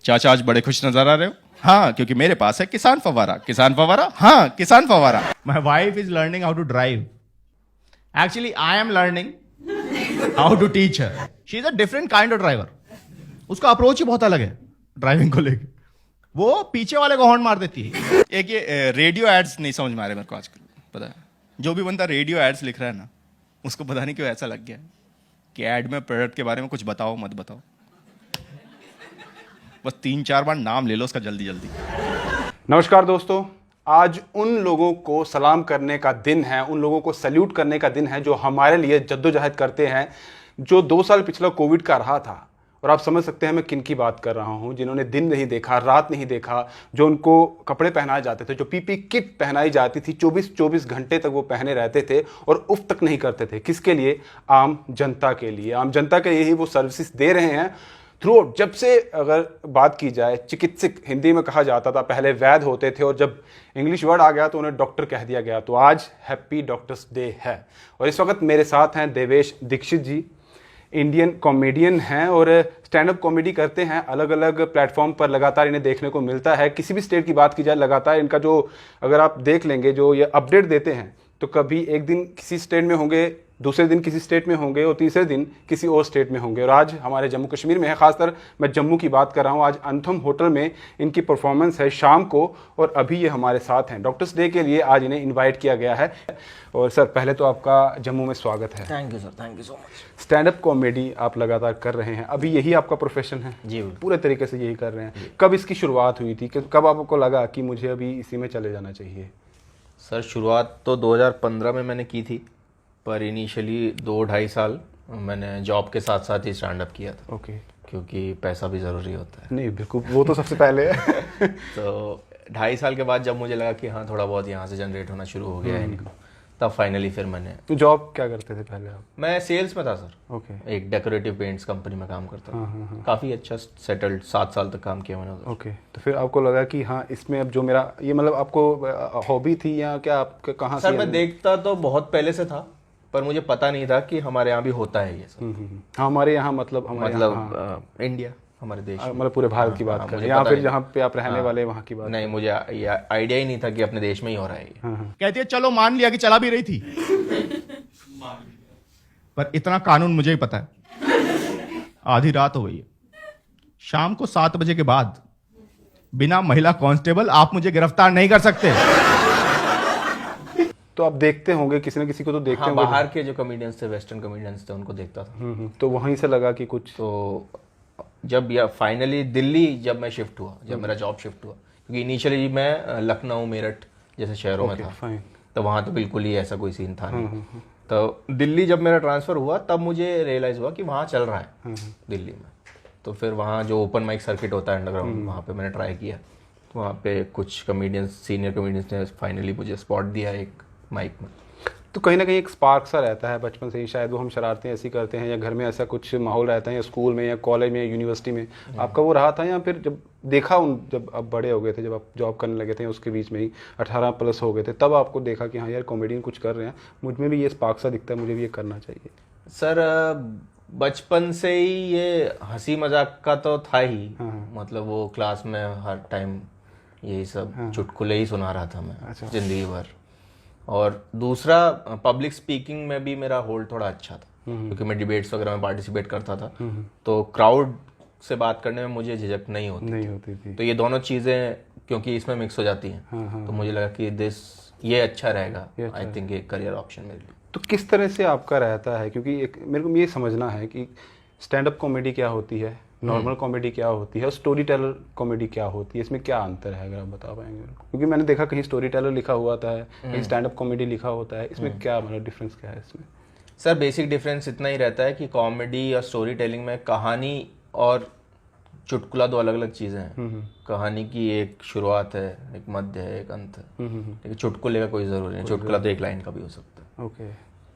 चाचा आज बड़े खुश नजर आ रहे हो? हाँ, क्योंकि मेरे पास है किसान फव्वारा। किसान फव्वारा? हाँ, किसान फव्वारा। My wife is learning how to drive. Actually I am learning how to teach her. She is a different kind of driver. उसका अप्रोच ही बहुत अलग है ड्राइविंग को लेकर। वो पीछे वाले को हॉर्न मार देती है। एक ये रेडियो एड्स नहीं समझ में आ रहे मेरे को आजकल। पता है, जो भी बंदा रेडियो एड्स लिख रहा है ना, उसको पता नहीं क्यों ऐसा लग गया है कि एड में प्रोडक्ट के बारे में कुछ बताओ मत बताओ, बस 3-4 बार नाम ले लो उसका जल्दी जल्दी। नमस्कार दोस्तों, आज उन लोगों को सलाम करने का दिन है, उन लोगों को सैल्यूट करने का दिन है जो हमारे लिए जद्दोजहद करते हैं, जो 2 साल पिछला कोविड का रहा था। और आप समझ सकते हैं मैं किन की बात कर रहा हूं, जिन्होंने दिन नहीं देखा, रात नहीं देखा, जो उनको कपड़े पहनाए जाते थे, जो पीपी किट पहनाई जाती थी, 24-24 घंटे तक वो पहने रहते थे और उफ तक नहीं करते थे। किसके लिए? आम जनता के लिए। आम जनता के लिए ही वो सर्विसेज दे रहे हैं थ्रू। जब से अगर बात की जाए, चिकित्सक हिंदी में कहा जाता था, पहले वैद्य होते थे और जब इंग्लिश वर्ड आ गया तो उन्हें डॉक्टर कह दिया गया। तो आज हैप्पी डॉक्टर्स डे है और इस वक्त मेरे साथ हैं देवेश दीक्षित जी। इंडियन कॉमेडियन हैं और स्टैंड अप कॉमेडी करते हैं। अलग अलग प्लेटफॉर्म पर लगातार इन्हें देखने को मिलता है। किसी भी स्टेट की बात की जाए, लगातार इनका जो, अगर आप देख लेंगे, जो ये अपडेट देते हैं, तो कभी एक दिन किसी स्टेट में होंगे, दूसरे दिन किसी स्टेट में होंगे और तीसरे दिन किसी और स्टेट में होंगे। और आज हमारे जम्मू कश्मीर में है, खासकर मैं जम्मू की बात कर रहा हूँ। आज अंथम होटल में इनकी परफॉर्मेंस है शाम को और अभी ये हमारे साथ हैं। डॉक्टर्स डे के लिए आज इन्हें इनवाइट किया गया है। और सर, पहले तो आपका जम्मू में स्वागत है। Thank you sir, thank you so much. Stand up comedy आप लगातार कर रहे हैं, अभी यही आपका प्रोफेशन है? जी, पूरे तरीके से यही कर रहे हैं। कब इसकी शुरुआत हुई थी? कब आपको लगा कि मुझे अभी इसी में चले जाना चाहिए? सर, शुरुआत तो 2015 में मैंने की थी, पर इनिशियली 2-2.5 साल मैंने जॉब के साथ साथ ही स्टैंड अप किया था। ओके। क्योंकि पैसा भी ज़रूरी होता है। नहीं, बिल्कुल, वो तो सबसे पहले है। तो 2.5 साल के बाद जब मुझे लगा कि हाँ, थोड़ा बहुत यहाँ से जनरेट होना शुरू हो गया है इनका, तब फाइनली फिर मैंने। तो जॉब क्या करते थे पहले आप? मैं सेल्स में था सर। ओके। एक डेकोरेटिव पेंट्स कंपनी में काम करता था। काफ़ी अच्छा सेटल्ड, 7 साल तक काम किया मैंने उधर। ओके। तो फिर आपको लगा कि हाँ, इसमें अब जो मेरा ये, मतलब आपको हॉबी थी या क्या, आपके कहाँ से? सर, मैं देखता तो बहुत पहले से था, पर मुझे पता नहीं था कि हमारे यहाँ भी होता है ये सब। हाँ, हमारे यहाँ मतलब इंडिया, हमारे देश में। मतलब पूरे भारत की बात कर रहे हैं, या फिर जहाँ पे आप रहने वाले वहाँ की बात? नहीं, मुझे ये आइडिया ही नहीं था कि अपने देश में ही हो रहा है ये। कहती है चलो मान लिया कि चला भी रही थी, पर इतना कानून मुझे ही पता है। आधी रात हो गई है, शाम को 7 बजे के बाद बिना महिला कांस्टेबल आप मुझे गिरफ्तार नहीं कर सकते। तो आप देखते होंगे, किसी न किसी को तो देखते हाँ, होंगे। बाहर के जो कॉमेडियंस थे, वेस्टर्न कॉमेडियंस थे, उनको देखता था। तो वहीं से लगा कि कुछ। तो जब या फाइनली दिल्ली जब मैं शिफ्ट हुआ, जब मेरा जॉब शिफ्ट हुआ, क्योंकि इनिशियली मैं लखनऊ, मेरठ जैसे शहरों में था, फाइन। तो वहाँ तो बिल्कुल ही ऐसा कोई सीन था नहीं। तो दिल्ली जब मेरा ट्रांसफ़र हुआ, तब मुझे रियलाइज़ हुआ कि वहाँ चल रहा है दिल्ली में। तो फिर वहाँ जो ओपन माइक सर्किट होता है अंडरग्राउंड, वहाँ पे मैंने ट्राई किया। तो वहाँ पे कुछ कॉमेडियंस, सीनियर कॉमेडियंस ने फाइनली मुझे स्पॉट दिया एक माइक में। तो कहीं ना कहीं एक स्पार्क सा रहता है बचपन से ही, शायद वो हम शरारतें ऐसी करते हैं या घर में ऐसा कुछ माहौल रहता है, या स्कूल में या कॉलेज में या यूनिवर्सिटी में आपका वो रहा था, या फिर जब देखा जब आप बड़े हो गए थे, जब आप जॉब करने लगे थे, उसके बीच में ही 18+ हो गए थे, तब आपको देखा कि हाँ यार, कॉमेडियन कुछ कर रहे हैं, मुझ में भी ये स्पार्क सा दिखता है, मुझे भी ये करना चाहिए? सर, बचपन से ही ये हंसी मजाक का तो था ही। मतलब वो क्लास में हर टाइम यही सब चुटकुले ही सुना रहा था मैं जिंदगी भर। और दूसरा, पब्लिक स्पीकिंग में भी मेरा होल्ड थोड़ा अच्छा था, क्योंकि मैं डिबेट्स वगैरह में पार्टिसिपेट करता था। तो क्राउड से बात करने में मुझे झिझक नहीं होती थी। तो ये दोनों चीज़ें क्योंकि इसमें मिक्स हो जाती हैं, तो मुझे लगा कि ये अच्छा रहेगा। आई थिंक एक करियर ऑप्शन मेरे लिए। तो किस तरह से आपका रहता है, क्योंकि मेरे को ये समझना है कि स्टैंड अप कॉमेडी क्या होती है, नॉर्मल कॉमेडी क्या होती है और स्टोरी टेलर कॉमेडी क्या होती है, इसमें क्या अंतर है, अगर आप बता पाएंगे? क्योंकि मैंने देखा कहीं स्टोरी टेलर लिखा हुआ था, कहीं स्टैंड अप कॉमेडी लिखा होता है, इसमें क्या मतलब डिफरेंस क्या है इसमें? सर, बेसिक डिफरेंस इतना ही रहता है कि कॉमेडी और स्टोरी टेलिंग में कहानी और चुटकुला 2 अलग अलग चीज़ें हैं। कहानी की एक शुरुआत है, एक मध्य है, एक अंत है। लेकिन चुटकुले का कोई ज़रूरी नहीं, चुटकुला तो एक लाइन का भी हो सकता है। ओके।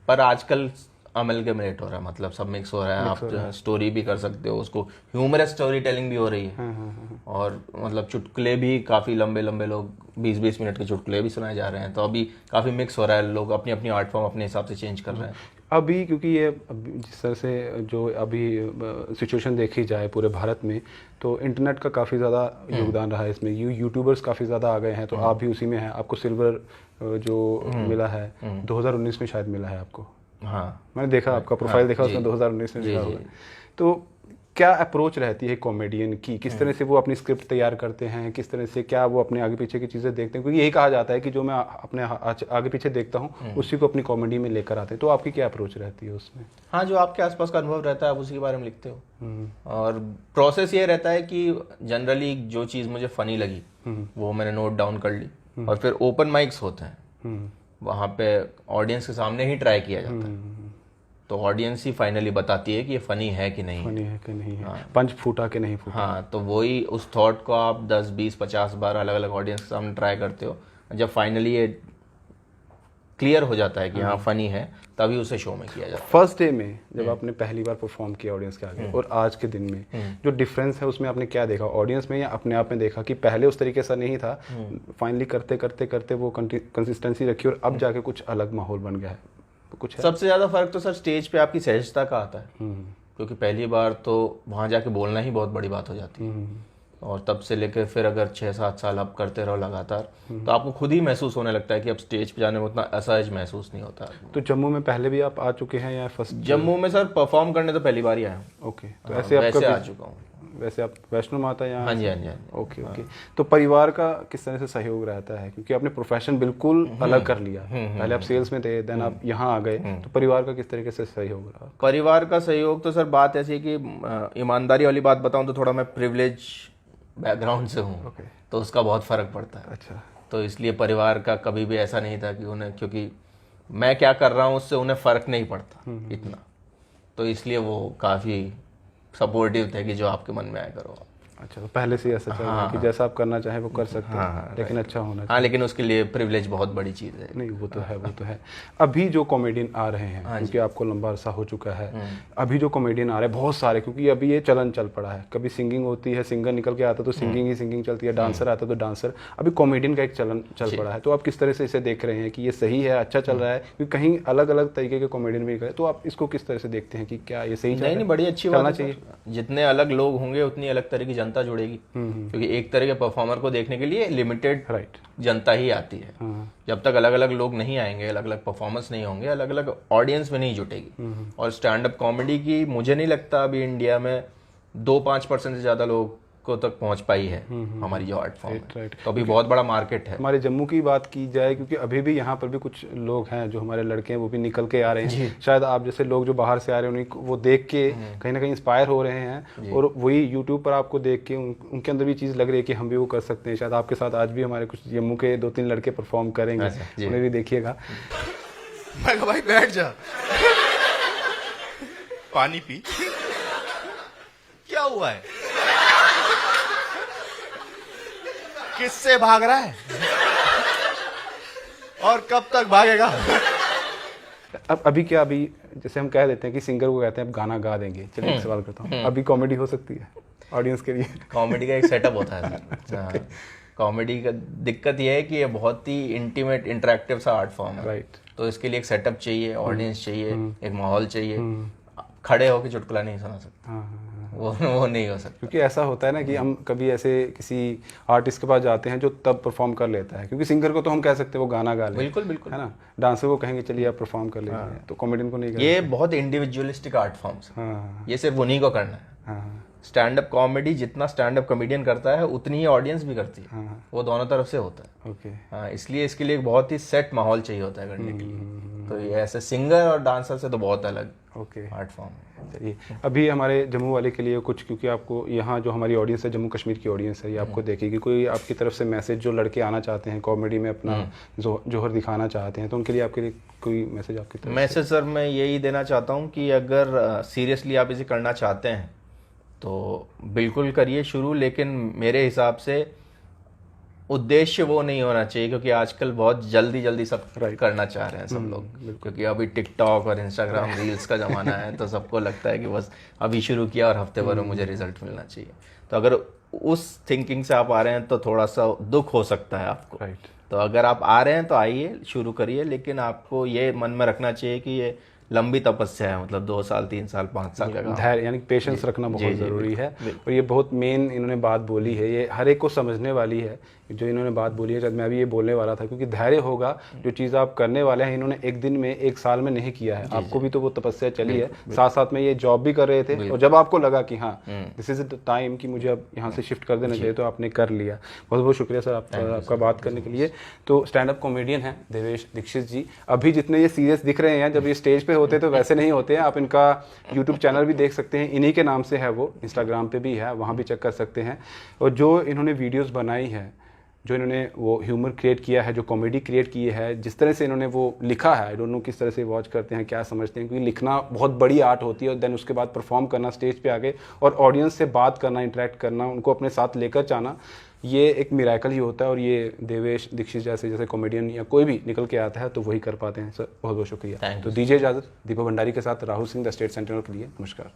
पर आजकल अमलगमेट हो रहा है, मतलब सब मिक्स हो रहा है। आप स्टोरी भी कर सकते हो, उसको ह्यूमरस स्टोरी टेलिंग भी हो रही है। और मतलब चुटकुले भी काफ़ी लंबे लंबे, लोग 20-20 मिनट के चुटकुले भी सुनाए जा रहे हैं। तो अभी काफ़ी मिक्स हो रहा है, लोग अपनी अपनी आर्ट फॉर्म अपने हिसाब से चेंज कर रहे हैं। अभी क्योंकि ये जिस तरह से जो अभी सिचुएशन देखी जाए पूरे भारत में, तो इंटरनेट का काफ़ी ज़्यादा योगदान रहा है इसमें। यूट्यूबर्स काफ़ी ज़्यादा आ गए हैं, तो आप भी उसी में हैं। आपको सिल्वर जो मिला है 2019 में शायद मिला है आपको। हाँ, मैंने देखा आपका प्रोफाइल देखा, उसमें 2019 में लिखा हुआ है। तो क्या अप्रोच रहती है कॉमेडियन की, किस तरह से वो अपनी स्क्रिप्ट तैयार करते हैं, किस तरह से क्या वो अपने आगे पीछे की चीज़ें देखते हैं? क्योंकि यही कहा जाता है कि जो मैं अपने आगे पीछे देखता हूँ उसी को अपनी कॉमेडी में लेकर आते हैं। तो आपकी क्या अप्रोच रहती है उसमें? हाँ, जो आपके आसपास का अनुभव रहता है आप उसी के बारे में लिखते हो। और प्रोसेस ये रहता है कि जनरली जो चीज़ मुझे फनी लगी वो मैंने नोट डाउन कर ली, और फिर ओपन माइक्स होते हैं, वहाँ पे ऑडियंस के सामने ही ट्राई किया जाता है। तो ऑडियंस ही फाइनली बताती है कि ये फनी है कि नहीं, फनी है कि नहीं है, पंच फूटा कि नहीं फूटा। हाँ, तो वही उस थॉट को आप 10, 20, 50 बार अलग अलग ऑडियंस के सामने ट्राई करते हो। जब फाइनली ये क्लियर हो जाता है कि हाँ फनी है, तभी उसे शो में किया जाता है। फर्स्ट डे में जब आपने पहली बार परफॉर्म किया ऑडियंस के आगे और आज के दिन में जो डिफरेंस है उसमें आपने क्या देखा? ऑडियंस में या अपने आप में देखा कि पहले उस तरीके से नहीं था, फाइनली करते करते करते वो कंसिस्टेंसी रखी और अब जाके कुछ अलग माहौल बन गया है? कुछ है? सबसे ज्यादा फर्क तो सर स्टेज पे आपकी सहजता का आता है, क्योंकि पहली बार तो वहां जाके बोलना ही बहुत बड़ी बात हो जाती है। और तब से लेकर फिर अगर 6-7 साल आप करते रहो लगातार, तो आपको खुद ही महसूस होने लगता है कि अब स्टेज पे जाने में उतना असहज महसूस नहीं होता। तो जम्मू में पहले भी आप आ चुके हैं या फर्स्ट? जम्मू में सर परफॉर्म करने तो पहली बार ही आया हूँ। ओके, तो हाँ, ऐसे आप वैसे आ चुका हूँ। वैसे आप वैष्णो माता या? हाँ जी, हाँ जी, हाँ जी। Okay okay. तो परिवार का किस तरह से सहयोग रहता है? क्योंकि आपने प्रोफेशन बिल्कुल अलग कर लिया, पहले आप सेल्स में थे, देन आप यहाँ आ गए, तो परिवार का किस तरीके से सहयोग रहा? परिवार का सहयोग तो सर बात ऐसी है कि ईमानदारी वाली बात बताऊं तो थोड़ा मैं प्रिविलेज बैकग्राउंड से हूँ, तो उसका बहुत फर्क पड़ता है। अच्छा। तो इसलिए परिवार का कभी भी ऐसा नहीं था कि उन्हें, क्योंकि मैं क्या कर रहा हूँ उससे उन्हें फर्क नहीं पड़ता इतना, तो इसलिए वो काफ़ी सपोर्टिव थे कि जो आपके मन में आया करो। अच्छा, तो पहले से ऐसा चल रहा है कि जैसा आप करना चाहें वो कर सकते हैं, लेकिन अच्छा होना चाहिए। हाँ, लेकिन उसके लिए प्रिविलेज बहुत बड़ी चीज़ है। नहीं, वो तो है, वो तो है। अभी जो कॉमेडियन आ रहे हैं, क्योंकि आपको लंबा अरसा हो चुका है, अभी जो कॉमेडियन आ रहे हैं बहुत सारे, क्योंकि अभी ये चलन चल पड़ा है, कभी सिंगिंग होती है, सिंगर निकल के आता तो सिंगिंग ही सिंगिंग चलती है, डांसर आता तो डांसर, अभी कॉमेडियन का एक चलन चल पड़ा है। तो आप किस तरह से इसे देख रहे हैं कि ये सही है, अच्छा चल रहा है? क्योंकि कहीं अलग अलग तरीके के कॉमेडियन भी निकले, तो आप इसको किस तरह से देखते हैं कि क्या ये सही? नहीं, बड़ी अच्छी बात चाहिए। जितने अलग लोग होंगे उतनी अलग तरह की जनता जुड़ेगी, क्योंकि एक तरह के परफॉर्मर को देखने के लिए लिमिटेड जनता ही आती है। जब तक अलग अलग लोग नहीं आएंगे, अलग अलग परफॉर्मेंस नहीं होंगे, अलग अलग ऑडियंस में नहीं जुटेगी। और स्टैंड अप कॉमेडी की मुझे नहीं लगता अभी इंडिया में 2-5% से ज्यादा लोग को तक पहुंच पाई है हमारी जो आर्ट फॉर्म है। तो अभी बहुत बड़ा मार्केट है। हमारे जम्मू की बात की जाए, क्योंकि अभी भी यहाँ पर भी कुछ लोग हैं जो हमारे लड़के हैं, वो भी निकल के आ रहे हैं। शायद आप जैसे लोग जो बाहर से आ रहे हैं उन्हीं वो देख के कहीं ना कहीं इंस्पायर हो रहे हैं, और वही यूट्यूब पर आपको देख के उनके अंदर भी चीज़ लग रही है कि हम भी वो कर सकते हैं। शायद आपके साथ आज भी हमारे कुछ जम्मू के 2-3 लड़के परफॉर्म करेंगे, उन्हें भी देखिएगा। भाई बैठ जा, पानी पी। क्या हुआ है? किससे भाग रहा है और कब तक भागेगा? अब अभी क्या, अभी जैसे हम कह देते हैं कि सिंगर को कहते हैं अब गाना गा देंगे। चलिए एक सवाल करता हूँ, अभी कॉमेडी हो सकती है ऑडियंस के लिए? कॉमेडी का एक सेटअप होता है सर। कॉमेडी का दिक्कत यह है कि ये बहुत ही इंटीमेट इंटरेक्टिव सा आर्ट फॉर्म है। राइट। तो इसके लिए एक सेटअप चाहिए, ऑडियंस चाहिए, एक माहौल चाहिए। खड़े होकर चुटकुला नहीं सुना सकते, वो नहीं हो सकता। क्योंकि ऐसा होता है ना कि हम कभी ऐसे किसी आर्टिस्ट के पास जाते हैं जो तब परफॉर्म कर लेता है, क्योंकि सिंगर को तो हम कह सकते हैं वो गाना गा ले, बिल्कुल बिल्कुल, है ना। डांसर को कहेंगे चलिए आप परफॉर्म कर लीजिए, तो कॉमेडियन को नहीं कर। ये बहुत इंडिविजुअलिस्टिक आर्ट फॉर्म्स है, ये सिर्फ उन्हीं को करना है। स्टैंड अप कॉमेडी जितना स्टैंड अप कॉमेडियन करता है उतनी ही ऑडियंस भी करती है, वो दोनों तरफ से होता है। ओके। हाँ, इसलिए इसके लिए एक बहुत ही सेट माहौल चाहिए होता है करने के लिए। तो ये ऐसे सिंगर और डांसर से तो बहुत अलग आर्ट फॉर्म है। चलिए, अभी हमारे जम्मू वाले के लिए कुछ, क्योंकि आपको यहाँ जो हमारी ऑडियंस है, जम्मू कश्मीर की ऑडियंस है, ये आपको देखेगी, कोई आपकी तरफ से मैसेज, जो लड़के आना चाहते हैं कॉमेडी में अपना जोहर दिखाना चाहते हैं, तो उनके लिए आपके लिए कोई मैसेज आपकी तरफ? मैसेज सर मैं यही देना चाहता हूँ कि अगर सीरियसली आप इसे करना चाहते हैं तो बिल्कुल करिए शुरू, लेकिन मेरे हिसाब से उद्देश्य वो नहीं होना चाहिए, क्योंकि आजकल बहुत जल्दी सब करना चाह रहे हैं सब लोग, क्योंकि अभी टिकटॉक और इंस्टाग्राम रील्स का ज़माना है, तो सबको लगता है कि बस अभी शुरू किया और हफ्ते भर में मुझे रिजल्ट मिलना चाहिए। तो अगर उस थिंकिंग से आप आ रहे हैं तो थोड़ा सा दुख हो सकता है आपको। तो अगर आप आ रहे हैं तो आइए, शुरू करिए, लेकिन आपको ये मन में रखना चाहिए कि ये लंबी तपस्या है, मतलब 2 साल 3 साल 5 साल का काम। धैर्य यानी पेशेंस रखना बहुत ज़रूरी है। और ये बहुत मेन इन्होंने बात बोली है, ये हर एक को समझने वाली है जो इन्होंने बात बोली है। शायद मैं भी ये बोलने वाला था, क्योंकि धैर्य होगा, जो चीज़ आप करने वाले हैं इन्होंने एक दिन में 1 साल में नहीं किया है। आपको भी तो वो तपस्या चली है, साथ साथ में ये जॉब भी कर रहे थे, और जब आपको लगा कि हाँ दिस इज द टाइम कि मुझे अब यहाँ से शिफ्ट कर देना चाहिए, तो आपने कर लिया। बहुत बहुत शुक्रिया सर आपका बात करने के लिए। तो स्टैंड अप कॉमेडियन है देवेश दीक्षित जी। अभी जितने ये सीरियस दिख रहे हैं, जब ये स्टेज पे होते तो वैसे नहीं होते हैं। आप इनका यूट्यूब चैनल भी देख सकते हैं, इन्हीं के नाम से है वो, इंस्टाग्राम पे भी है, वहाँ भी चेक कर सकते हैं। और जो इन्होंने वीडियोज़ बनाई है, जो इन्होंने वो ह्यूमर क्रिएट किया है, जो कॉमेडी क्रिएट की है, जिस तरह से इन्होंने वो लिखा है, आई डोंट नो किस तरह से वॉच करते हैं, क्या समझते हैं, क्योंकि लिखना बहुत बड़ी आर्ट होती है, और देन उसके बाद परफॉर्म करना स्टेज पे आके और ऑडियंस से बात करना, इंटरेक्ट करना, उनको अपने साथ लेकर जाना, ये एक मिराकल ही होता है। और ये देवेश दीक्षित जैसे कॉमेडियन या कोई भी निकल के आता है तो वही कर पाते हैं। सर बहुत बहुत शुक्रिया। तो दीजिए इजाज़त, दीपक भंडारी के साथ Rahul Singh, the state sentinel के लिए। नमस्कार।